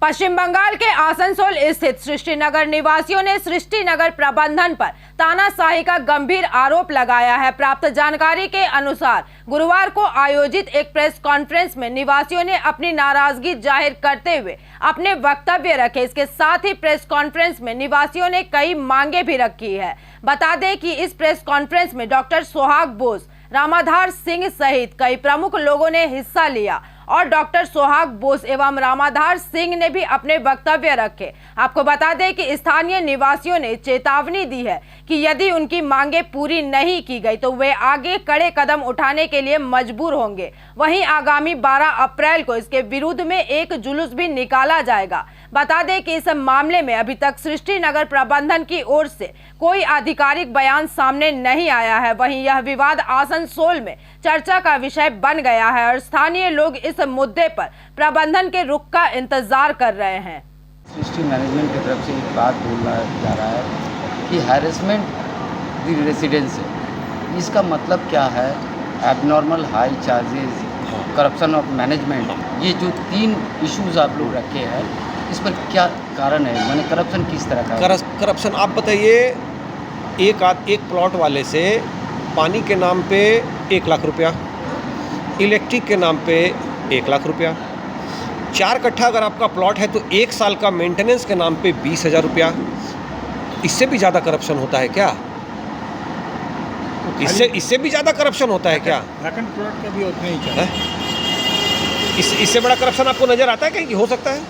पश्चिम बंगाल के आसनसोल स्थित सृष्टि नगर निवासियों ने सृष्टि नगर प्रबंधन पर तानाशाही का गंभीर आरोप लगाया है। प्राप्त जानकारी के अनुसार गुरुवार को आयोजित एक प्रेस कॉन्फ्रेंस में निवासियों ने अपनी नाराजगी जाहिर करते हुए अपने वक्तव्य रखे। इसके साथ ही प्रेस कॉन्फ्रेंस में निवासियों ने कई मांगे भी रखी है। बता दें कि इस प्रेस कॉन्फ्रेंस में डॉक्टर सोहाग बोस, रामाधार सिंह सहित कई प्रमुख लोगों ने हिस्सा लिया और डॉक्टर सोहाग बोस एवं रामाधार सिंह ने भी अपने वक्तव्य रखे। आपको बता दें कि स्थानीय निवासियों ने चेतावनी दी है कि यदि उनकी मांगे पूरी नहीं की गई तो वे आगे कड़े कदम उठाने के लिए मजबूर होंगे। वहीं आगामी 12 अप्रैल को इसके विरुद्ध में एक जुलूस भी निकाला जाएगा। बता दें कि इस मामले में अभी तक सृष्टि नगर प्रबंधन की ओर से कोई आधिकारिक बयान सामने नहीं आया है। वहीं यह विवाद आसनसोल में चर्चा का विषय बन गया है और स्थानीय लोग इस मुद्दे पर प्रबंधन के रुख का इंतजार कर रहे हैं। सृष्टि मैनेजमेंट की तरफ से एक बात बोला जा रहा है कि हैरेसमेंट द रेसिडेंस है। इसका मतलब क्या है? Abnormal high charges, corruption of management, ये जो 3 इश्यूज आप लोग रखे हैं, इस पर क्या कारण है? मैंने करप्शन किस तरह का करप्शन आप बताइए। एक प्लॉट वाले से पानी के नाम पे 1 लाख रुपया, इलेक्ट्रिक के नाम पे 1 लाख रुपया, 4 कट्ठा अगर आपका प्लॉट है तो 1 साल का मेंटेनेंस के नाम पे 20,000 रुपया। इससे भी ज़्यादा करप्शन होता है क्या? इससे भी ज़्यादा करप्शन होता है क्या? वैकेंट प्लॉट का भी उतना ही चाहिए। इससे बड़ा करप्शन आपको नज़र आता है कहीं कि हो सकता है?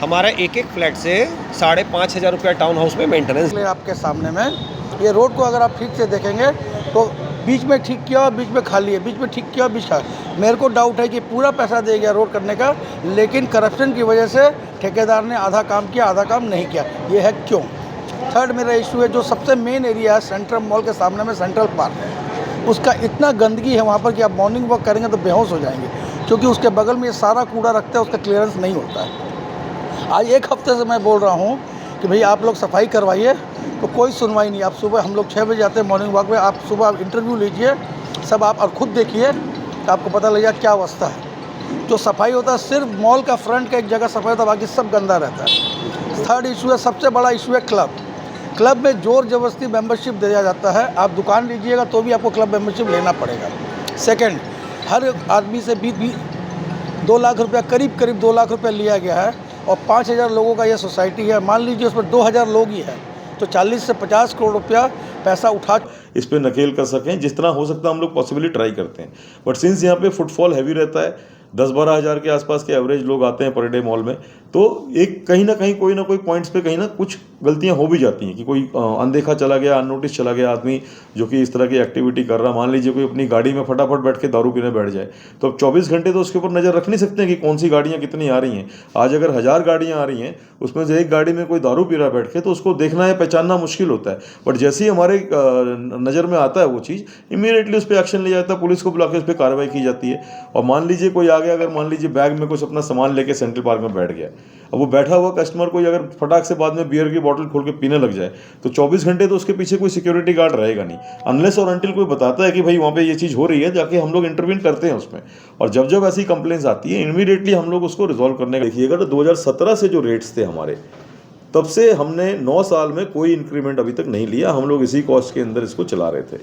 हमारा एक फ्लैट से 5,500 रुपया टाउन हाउस में मेंटेनेंस। आपके सामने में ये रोड को अगर आप ठीक से देखेंगे तो बीच में ठीक किया और बीच में खाली है, बीच में ठीक किया बीच खाली। मेरे को डाउट है कि पूरा पैसा दे गया रोड करने का, लेकिन करप्शन की वजह से ठेकेदार ने आधा काम किया, आधा काम नहीं किया। ये है क्यों? थर्ड मेरा इशू है, जो सबसे मेन एरिया है सेंट्रल मॉल के सामने में सेंट्रल पार्क, उसका इतना गंदगी है वहाँ पर कि आप मॉर्निंग वॉक करेंगे तो बेहोश हो जाएंगे, क्योंकि उसके बगल में ये सारा कूड़ा रखते हैं, उसका क्लियरेंस नहीं होता है। आज 1 हफ्ते से मैं बोल रहा हूँ कि भैया आप लोग सफाई करवाइए, तो कोई सुनवाई नहीं। आप सुबह, हम लोग 6 बजे आते हैं मॉर्निंग वॉक में, आप सुबह आप इंटरव्यू लीजिए सब आप और ख़ुद देखिए तो आपको पता लग जाए क्या अवस्था है। जो सफाई होता है सिर्फ मॉल का फ्रंट का एक जगह सफाई होता है, बाकी सब गंदा रहता है। थर्ड इशू है, सबसे बड़ा इशू है क्लब में ज़ोर ज़बरदस्ती मेंबरशिप दिया जाता है। आप दुकान लीजिएगा तो भी आपको क्लब मेंबरशिप लेना पड़ेगा। सेकेंड, हर आदमी से 2 लाख रुपया, करीब 2 लाख रुपया लिया गया है और 5,000 लोगों का यह सोसाइटी है। मान लीजिए उसमें 2,000 लोग ही है तो 40 से 50 करोड़ रुपया पैसा उठा इस पे नकेल कर सकें। जिस तरह हो सकता है हम लोग पॉसिबली ट्राई करते हैं, बट सिंस यहाँ पे फुटफॉल हैवी रहता है, 10-12 हज़ार के आसपास के एवरेज लोग आते हैं पर डे मॉल में, तो एक कहीं ना कहीं कोई ना कोई पॉइंट्स पे कहीं ना कुछ गलतियां हो भी जाती हैं कि कोई अनदेखा चला गया, अननोटिस चला गया आदमी जो कि इस तरह की एक्टिविटी कर रहा। मान लीजिए कोई अपनी गाड़ी में फटाफट बैठ के दारू पीने बैठ जाए, तो अब 24 घंटे तो उसके ऊपर नज़र रख नहीं सकते हैं कि कौन सी गाड़ियाँ कितनी आ रही हैं। आज अगर 1000 गाड़ियाँ आ रही हैं, उसमें से एक गाड़ी में कोई दारू पी रहा बैठ के, तो उसको देखना या पहचानना मुश्किल होता है। बट जैसे ही हमारे नज़र में आता है वो चीज़, इमीडिएटली उस पर एक्शन लिया जाता है, पुलिस को बुला के उस पर कार्रवाई की जाती है। और मान लीजिए कोई आ गया, अगर मान लीजिए बैग में कुछ अपना सामान लेके सेंट्रल पार्क में बैठ गया, अब वो बैठा हुआ कस्टमर कोई अगर फटाक से बाद में बियर की बोतल खोल के पीने लग जाए, तो 24 घंटे तो उसके पीछे कोई सिक्योरिटी गार्ड रहेगा नहीं, अनलेस और अनटिल कोई बताता है कि भाई वहाँ पे ये चीज़ हो रही है, जाके हम लोग इंटरवीन करते हैं उसमें। और जब जब ऐसी कंप्लेंट्स आती है, इमीडिएटली हम लोग उसको रिजॉल्व करने का देखिएगा। तो 2017 से जो रेट्स थे हमारे, तब से हमने 9 साल में कोई इंक्रीमेंट अभी तक नहीं लिया। हम लोग इसी कॉस्ट के अंदर इसको चला रहे थे।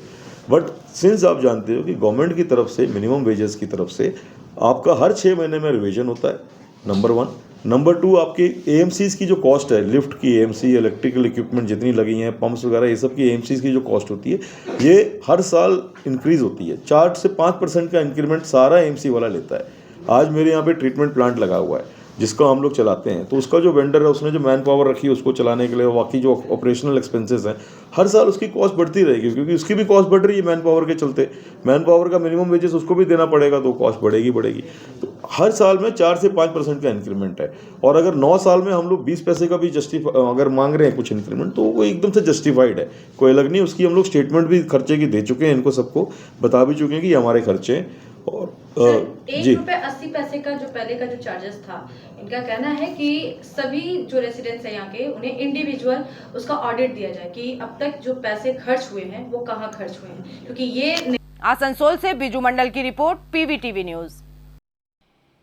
बट सिंस आप जानते हो कि गवर्नमेंट की तरफ से, मिनिमम वेजेस की तरफ से आपका हर 6 महीने में रिवीजन होता है, नंबर 1। नंबर 2, आपकी एएमसीज़ की जो कॉस्ट है, लिफ्ट की एएमसी, इलेक्ट्रिकल इक्विपमेंट जितनी लगी हैं, पंप्स वगैरह, ये सब की एएमसीज़ की जो कॉस्ट होती है, ये हर साल इंक्रीज़ होती है। 4 से 5% का इंक्रीमेंट सारा एएमसी वाला लेता है। आज मेरे यहाँ पे ट्रीटमेंट प्लांट लगा हुआ है जिसको हम लोग चलाते हैं, तो उसका जो वेंडर है उसने जो मैन पावर रखी है उसको चलाने के लिए, बाकी जो ऑपरेशनल एक्सपेंसेस हैं, हर साल उसकी कॉस्ट बढ़ती रहेगी, क्योंकि उसकी भी कॉस्ट बढ़ रही है मैन पावर के चलते। मैन पावर का मिनिमम वेजेस उसको भी देना पड़ेगा, तो कॉस्ट बढ़ेगी। तो हर साल में 4 से 5% का इंक्रीमेंट है। और अगर 9 साल में हम लोग 20 पैसे का भी अगर मांग रहे हैं कुछ इंक्रीमेंट, तो वो एकदम से जस्टिफाइड है, कोई अलग नहीं। उसकी हम लोग स्टेटमेंट भी खर्चे की दे चुके हैं, इनको सबको बता भी चुके हैं कि ये हमारे खर्चे हैं। और ₹1.80 का जो पहले का जो चार्जेस था, इनका कहना है कि सभी जो रेसिडेंट्स हैं यहाँ के, उन्हें इंडिविजुअल उसका ऑडिट दिया जाए कि अब तक जो पैसे खर्च हुए हैं वो कहाँ खर्च हुए हैं, क्योंकि ये। आसनसोल से बिजू मंडल की रिपोर्ट, पीवीटीवी न्यूज।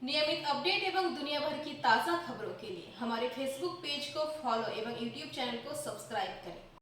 नियमित अपडेट एवं दुनिया भर की ताज़ा खबरों के लिए हमारे फेसबुक पेज को फॉलो एवं यूट्यूब चैनल को सब्सक्राइब करें।